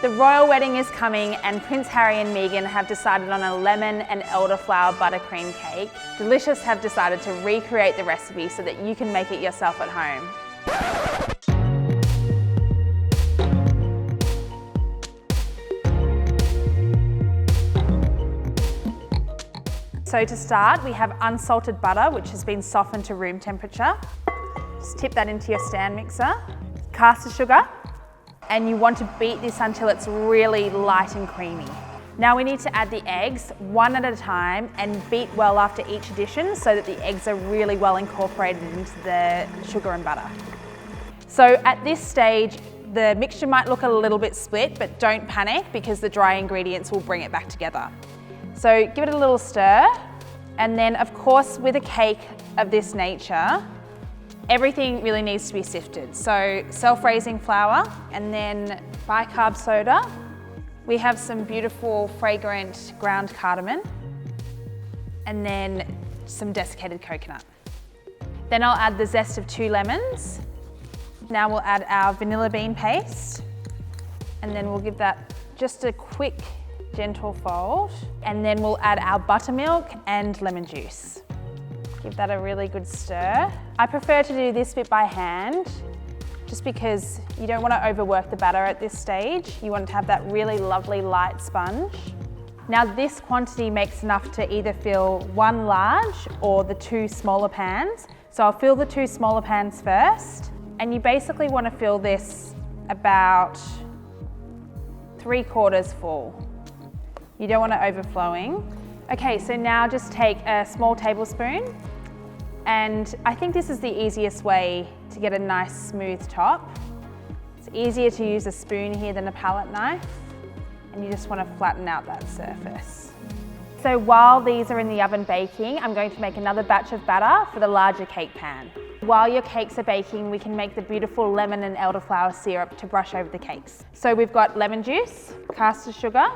The royal wedding is coming and Prince Harry and Meghan have decided on a lemon and elderflower buttercream cake. Delicious have decided to recreate the recipe so that you can make it yourself at home. So to start, we have unsalted butter, which has been softened to room temperature. Just tip that into your stand mixer. Caster sugar. And you want to beat this until it's really light and creamy. Now we need to add the eggs one at a time and beat well after each addition so that the eggs are really well incorporated into the sugar and butter. So at this stage, the mixture might look a little bit split, but don't panic because the dry ingredients will bring it back together. So give it a little stir, and then of course with a cake of this nature, everything really needs to be sifted. So self-raising flour and then bicarb soda. We have some beautiful fragrant ground cardamom and then some desiccated coconut. Then I'll add the zest of 2 lemons. Now we'll add our vanilla bean paste and then we'll give that just a quick gentle fold. And then we'll add our buttermilk and lemon juice. Give that a really good stir. I prefer to do this bit by hand, just because you don't want to overwork the batter at this stage. You want to have that really lovely light sponge. Now this quantity makes enough to either fill 1 large or the 2 smaller pans. So I'll fill the 2 smaller pans first, and you basically want to fill this about 3/4 full. You don't want it overflowing. Okay, so now just take a small tablespoon, and I think this is the easiest way to get a nice smooth top. It's easier to use a spoon here than a palette knife, and you just want to flatten out that surface. So while these are in the oven baking, I'm going to make another batch of batter for the larger cake pan. While your cakes are baking, we can make the beautiful lemon and elderflower syrup to brush over the cakes. So we've got lemon juice, caster sugar,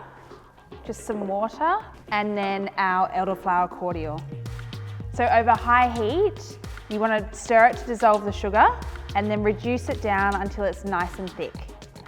just some water, and then our elderflower cordial. So over high heat, you want to stir it to dissolve the sugar and then reduce it down until it's nice and thick.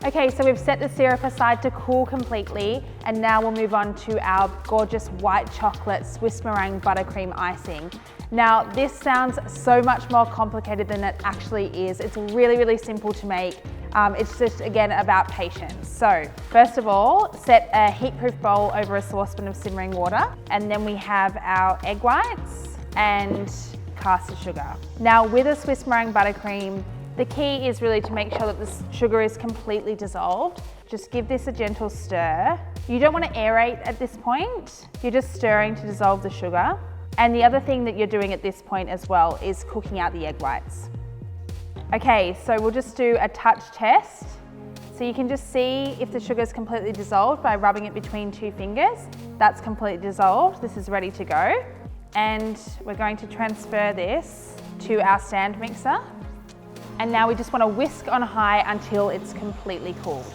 Okay, so we've set the syrup aside to cool completely, and now we'll move on to our gorgeous white chocolate Swiss meringue buttercream icing. Now this sounds so much more complicated than it actually is. It's really, really simple to make. It's just, again, about patience. So first of all, set a heat-proof bowl over a saucepan of simmering water, and then we have our egg whites and caster sugar. Now with a Swiss meringue buttercream, the key is really to make sure that the sugar is completely dissolved. Just give this a gentle stir. You don't want to aerate at this point. You're just stirring to dissolve the sugar. And the other thing that you're doing at this point as well is cooking out the egg whites. Okay, so we'll just do a touch test. So you can just see if the sugar is completely dissolved by rubbing it between 2 fingers. That's completely dissolved. This is ready to go. And we're going to transfer this to our stand mixer. And now we just want to whisk on high until it's completely cooled.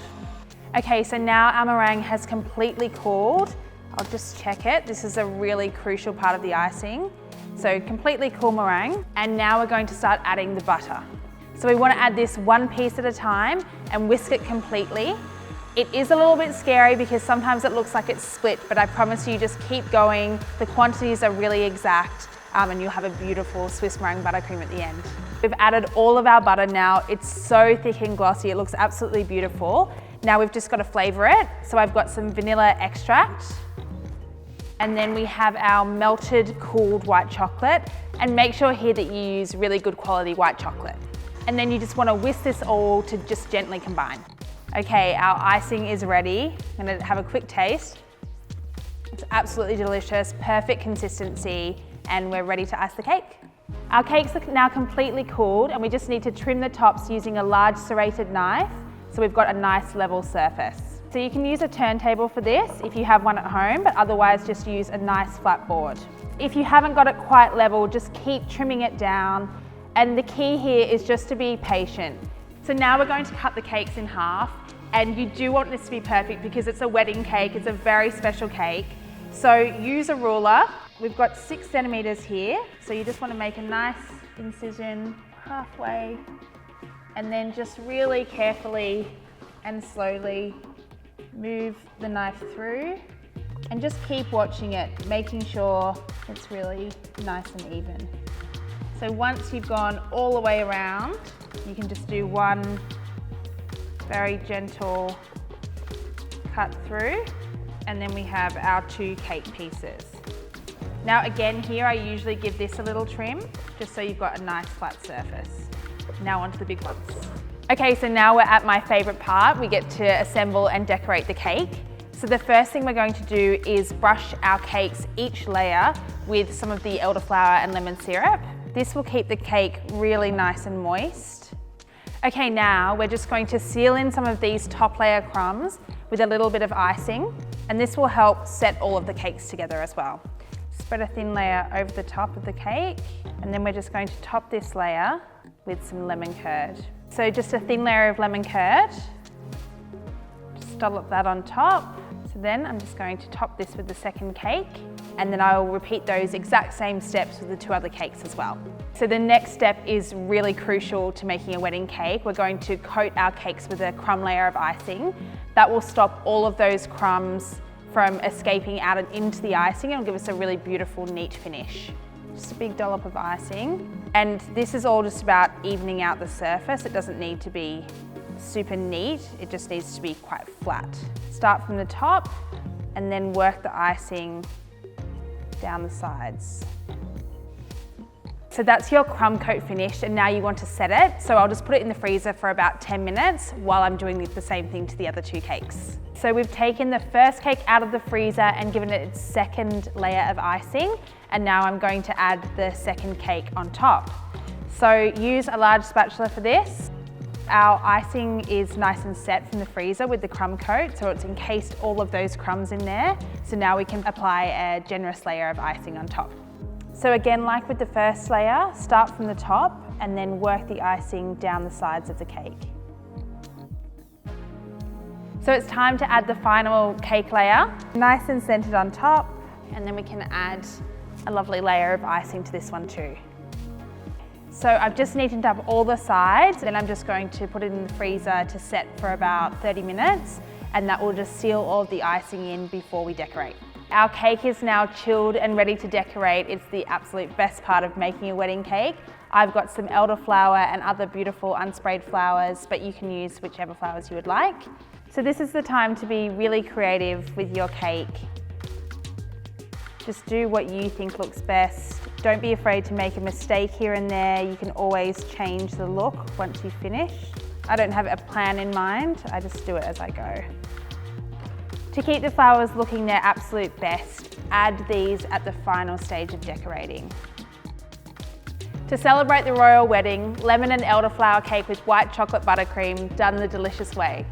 Okay, so now our meringue has completely cooled. I'll just check it. This is a really crucial part of the icing. So completely cool meringue. And now we're going to start adding the butter. So we want to add this 1 piece at a time and whisk it completely. It is a little bit scary because sometimes it looks like it's split, but I promise you, just keep going. The quantities are really exact, and you'll have a beautiful Swiss meringue buttercream at the end. We've added all of our butter now. It's so thick and glossy. It looks absolutely beautiful. Now we've just got to flavor it. So I've got some vanilla extract, and then we have our melted, cooled white chocolate. And make sure here that you use really good quality white chocolate. And then you just want to whisk this all to just gently combine. Okay, our icing is ready. I'm going to have a quick taste. It's absolutely delicious, perfect consistency, and we're ready to ice the cake. Our cakes are now completely cooled, and we just need to trim the tops using a large serrated knife, so we've got a nice level surface. So you can use a turntable for this if you have one at home, but otherwise just use a nice flat board. If you haven't got it quite level, just keep trimming it down, and the key here is just to be patient. So now we're going to cut the cakes in half, and you do want this to be perfect because it's a wedding cake, it's a very special cake. So use a ruler. We've got 6 centimeters here, so you just want to make a nice incision halfway, and then just really carefully and slowly Move the knife through and just keep watching it, making sure it's really nice and even. So once you've gone all the way around, you can just do one very gentle cut through, and then we have our 2 cake pieces. Now again, here I usually give this a little trim, just so you've got a nice flat surface. Now onto the big ones. Okay, so now we're at my favorite part. We get to assemble and decorate the cake. So the first thing we're going to do is brush our cakes, each layer, with some of the elderflower and lemon syrup. This will keep the cake really nice and moist. Okay, now we're just going to seal in some of these top layer crumbs with a little bit of icing, and this will help set all of the cakes together as well. Spread a thin layer over the top of the cake, and then we're just going to top this layer with some lemon curd. So just a thin layer of lemon curd, just dollop that on top. So then I'm just going to top this with the second cake, and then I will repeat those exact same steps with the 2 other cakes as well. So the next step is really crucial to making a wedding cake. We're going to coat our cakes with a crumb layer of icing. That will stop all of those crumbs from escaping out and into the icing, and will give us a really beautiful, neat finish. Just a big dollop of icing. And this is all just about evening out the surface. It doesn't need to be super neat, it just needs to be quite flat. Start from the top and then work the icing down the sides. So that's your crumb coat finished, and now you want to set it. So I'll just put it in the freezer for about 10 minutes while I'm doing the same thing to the other 2 cakes. So we've taken the first cake out of the freezer and given it its second layer of icing, and now I'm going to add the second cake on top. So use a large spatula for this. Our icing is nice and set from the freezer with the crumb coat, so it's encased all of those crumbs in there. So now we can apply a generous layer of icing on top. So again, like with the first layer, start from the top and then work the icing down the sides of the cake. So it's time to add the final cake layer, nice and centered on top, and then we can add a lovely layer of icing to this one too. So I've just neatened up all the sides, then I'm just going to put it in the freezer to set for about 30 minutes, and that will just seal all of the icing in before we decorate. Our cake is now chilled and ready to decorate. It's the absolute best part of making a wedding cake. I've got some elderflower and other beautiful unsprayed flowers, but you can use whichever flowers you would like. So this is the time to be really creative with your cake. Just do what you think looks best. Don't be afraid to make a mistake here and there. You can always change the look once you finish. I don't have a plan in mind, I just do it as I go. To keep the flowers looking their absolute best, add these at the final stage of decorating. To celebrate the royal wedding, lemon and elderflower cake with white chocolate buttercream done the delicious way.